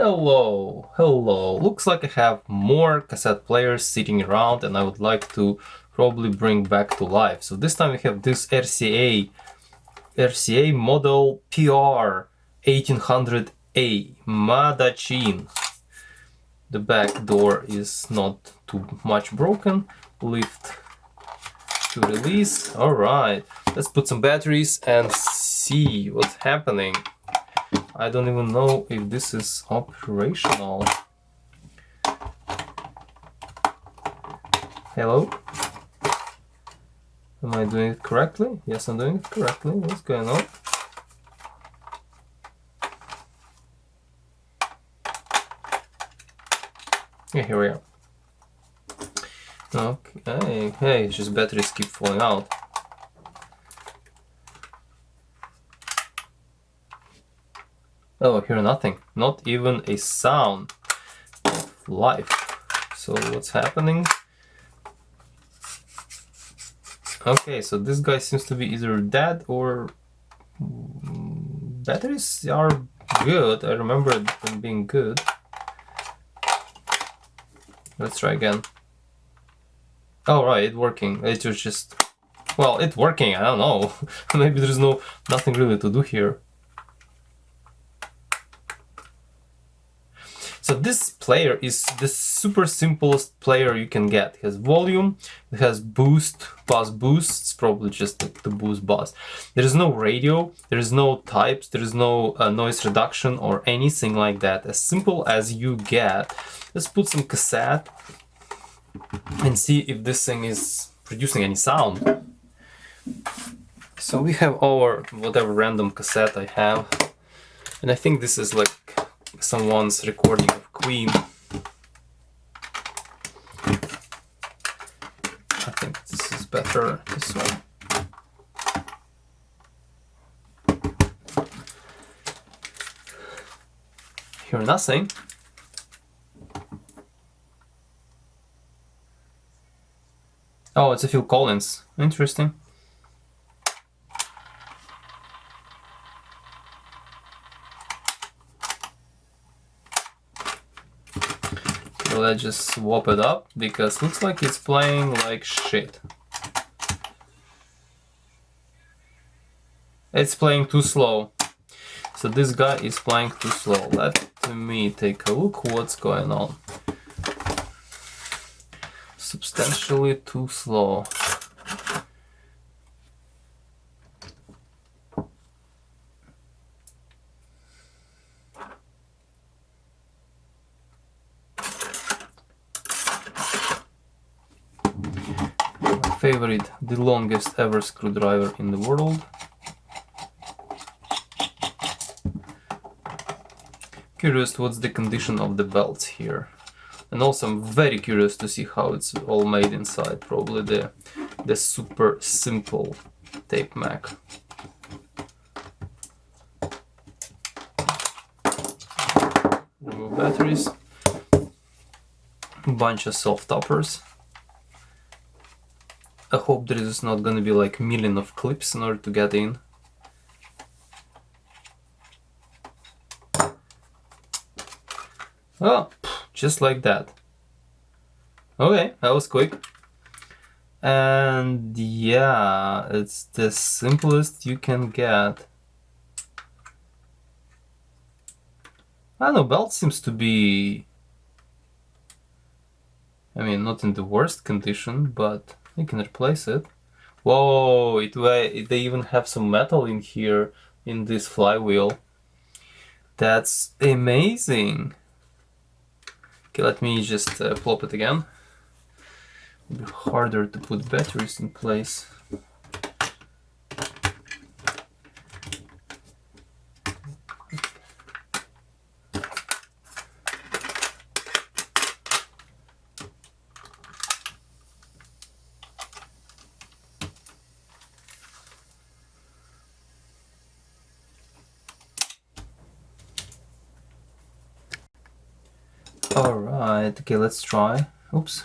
Hello, hello. Looks like I have more cassette players sitting around and I would like to probably bring back to life. So this time we have this RCA model PR 1800A Madachin. The back door is not too much broken. Lift to release. Alright, let's put some batteries and see what's happening. I don't even know if this is operational. Hello? Am I doing it correctly? Yes, I'm doing it correctly. What's going on? Yeah, here we are. Okay, hey, it's just batteries keep falling out. Oh, I hear nothing. Not even a sound of life. So what's happening? Okay, so this guy seems to be either dead or batteries are good. I remember them being good. Let's try again. Oh right, it's working. It was just, well, it's working. I don't know. Maybe there's nothing really to do here. So this player is the super simplest player you can get. It has volume, it has boost, bus boost. It's probably just the boost bus. There is no radio, there is no types, there is no noise reduction or anything like that. As simple as you get. Let's put some cassette and see if this thing is producing any sound. So we have our whatever random cassette I have, and I think this is like someone's recording of Queen. I think this is better, this one. Hear nothing. Oh, it's a Phil Collins. Interesting. So let's just swap it up, because looks like it's playing like shit. It's playing too slow. So this guy is playing too slow. Let me take a look what's going on. Substantially too slow. My favorite, the longest ever screwdriver in the world. Curious what's the condition of the belts here. And also I'm very curious to see how it's all made inside. Probably the super simple tape Mac. Remove batteries. Bunch of soft toppers. I hope there is not gonna be like a million of clips in order to get in. Oh, just like that. Okay, that was quick. And yeah, it's the simplest you can get. I don't know, belt seems to be, I mean, not in the worst condition, but you can replace it. Whoa, they even have some metal in here, in this flywheel. That's amazing. Okay, let me just plop it again. It'll be harder to put batteries in place. Alright, okay, let's try. Oops.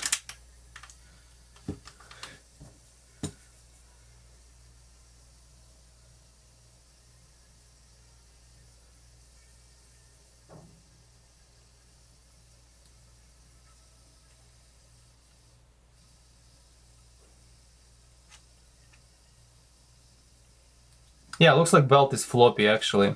Yeah, looks like belt is floppy actually.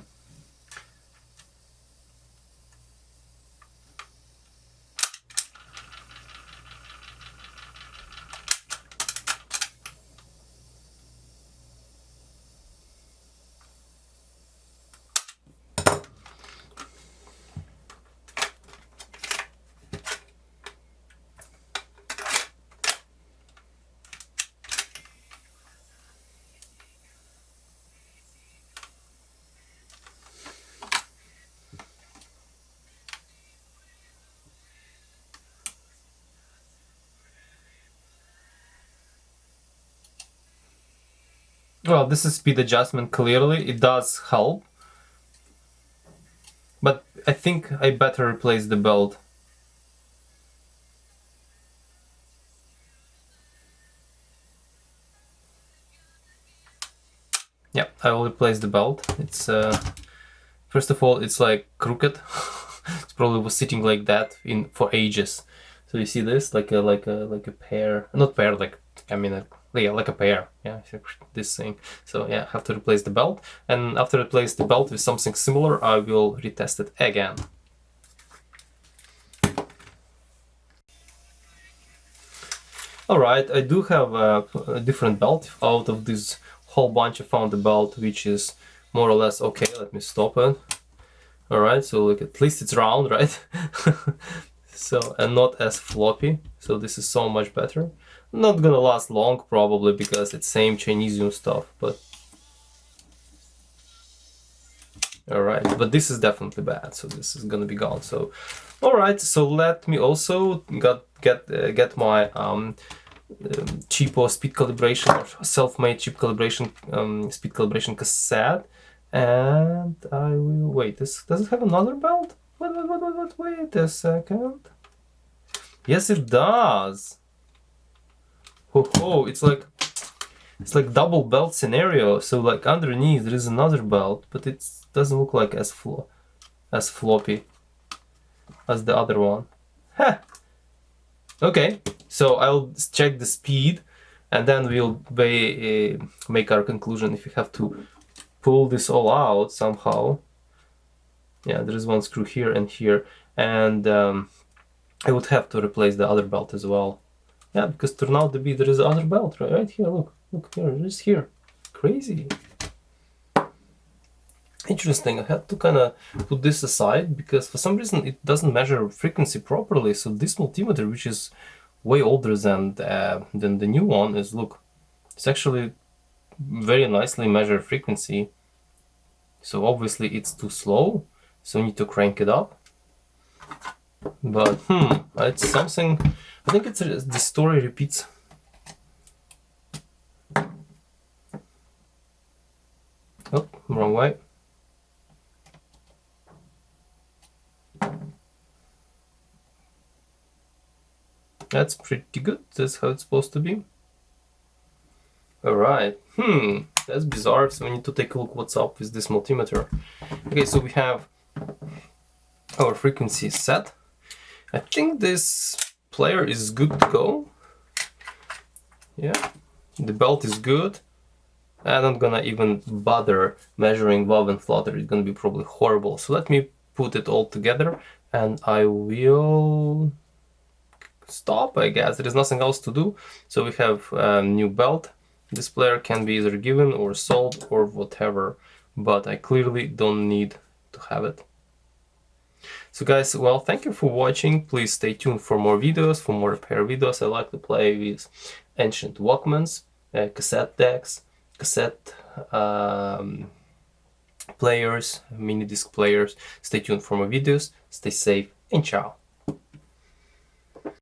Well, this is speed adjustment, clearly, it does help. But I think I better replace the belt. Yeah, I will replace the belt. It's first of all, it's like crooked. It probably was sitting like that for ages. So you see this, like a pear, not pear, like I mean, yeah, like a pear. Yeah, this thing. So yeah, I have to replace the belt, and after I replace the belt with something similar, I will retest it again. Alright, I do have a different belt. Out of this whole bunch I found a belt which is more or less okay. Let me stop it. Alright, so look, at least it's round, right? So, and not as floppy, so this is so much better. Not gonna last long probably because it's same Chinesium stuff, but alright, but this is definitely bad, so this is gonna be gone. So alright, so let me also get my cheapo speed calibration or self-made chip calibration speed calibration cassette, and I will wait. This does it have another belt? Wait a second. Yes, it does. Oh, it's like double belt scenario. So like underneath there is another belt, but it doesn't look like as floppy as the other one. Huh. Okay, so I'll check the speed, and then we'll make our conclusion if we have to pull this all out somehow. Yeah, there is one screw here and here, and I would have to replace the other belt as well. Yeah, because turn out to be there is other belt right here. Look here, it is here. Crazy. Interesting. I had to kind of put this aside because for some reason it doesn't measure frequency properly. So this multimeter, which is way older than the new one, is look, it's actually very nicely measured frequency. So obviously it's too slow, so we need to crank it up. But it's something. I think the story repeats. Oh, wrong way. That's pretty good. That's how it's supposed to be. Alright. That's bizarre. So we need to take a look what's up with this multimeter. Okay, so we have our frequency set. I think this player is good to go. Yeah, the belt is good. I'm not gonna even bother measuring bob and flutter. It's gonna be probably horrible. So let me put it all together and I will stop, I guess. There is nothing else to do. So we have a new belt. This player can be either given or sold or whatever, but I clearly don't need to have it. So guys, well, thank you for watching. Please stay tuned for more videos, for more repair videos. I like to play with ancient Walkmans, cassette decks, cassette players, mini disc players. Stay tuned for more videos. Stay safe and ciao.